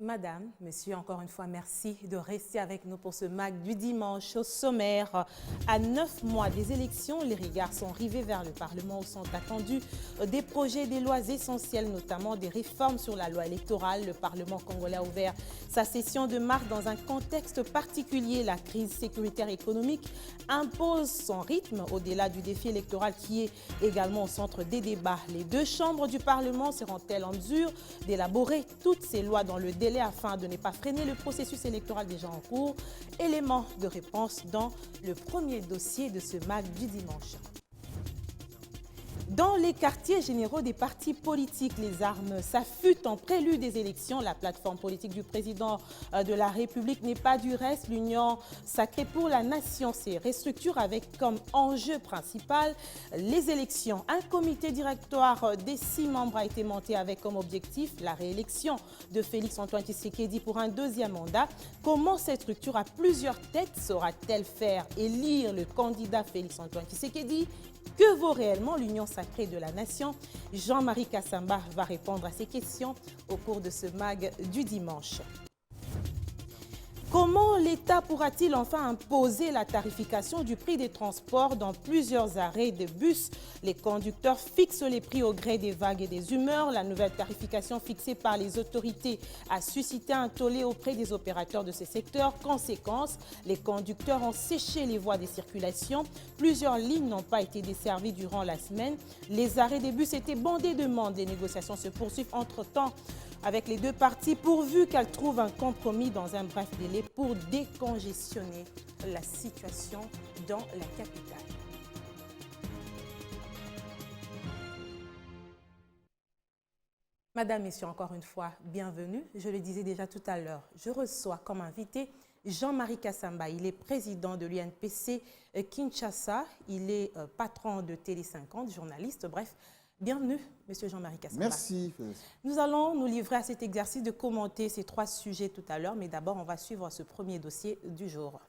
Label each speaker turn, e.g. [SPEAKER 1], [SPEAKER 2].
[SPEAKER 1] Madame, Monsieur, encore une fois, merci de rester avec nous pour ce MAC du dimanche. Au sommaire, à 9 mois des élections, les regards sont rivés vers le Parlement où sont attendus des projets, des lois essentielles, notamment des réformes sur la loi électorale. Le Parlement congolais a ouvert sa session de mars dans un contexte particulier. La crise sécuritaire et économique impose son rythme au-delà du défi électoral qui est également au centre des débats. Les deux chambres du Parlement seront-elles en mesure d'élaborer toutes ces lois dans le délai afin de ne pas freiner le processus électoral déjà en cours? Élément de réponse dans le premier dossier de ce MAC du dimanche. Dans les quartiers généraux des partis politiques, les armes s'affûtent en prélude des élections. La plateforme politique du président de la République n'est pas du reste. L'Union sacrée pour la nation se restructure avec comme enjeu principal les élections. Un comité directoire des 6 membres a été monté avec comme objectif la réélection de Félix-Antoine Tshisekedi pour un deuxième mandat. Comment cette structure à plusieurs têtes saura-t-elle faire élire le candidat Félix-Antoine Tshisekedi? Que vaut réellement l'Union sacrée de la nation? Jean-Marie Kassamba va répondre à ces questions au cours de ce MAG du dimanche. Comment l'État pourra-t-il enfin imposer la tarification du prix des transports dans plusieurs arrêts de bus? Les conducteurs fixent les prix au gré des vagues et des humeurs. La nouvelle tarification fixée par les autorités a suscité un tollé auprès des opérateurs de ce secteur. Conséquence, les conducteurs ont séché les voies de circulation. Plusieurs lignes n'ont pas été desservies durant la semaine. Les arrêts des bus étaient bondés de monde. Les négociations se poursuivent entre-temps avec les deux parties pourvu qu'elles trouvent un compromis dans un bref délai pour décongestionner la situation dans la capitale. Madame, Messieurs, encore une fois, bienvenue. Je le disais déjà tout à l'heure, je reçois comme invité Jean-Marie Kassamba. Il est président de l'UNPC Kinshasa. Il est patron de Télé 50, journaliste, bref. Bienvenue, Monsieur Jean-Marie Kassamba.
[SPEAKER 2] Merci.
[SPEAKER 1] Nous allons nous livrer à cet exercice de commenter ces 3 sujets tout à l'heure, mais d'abord, on va suivre ce premier dossier du jour.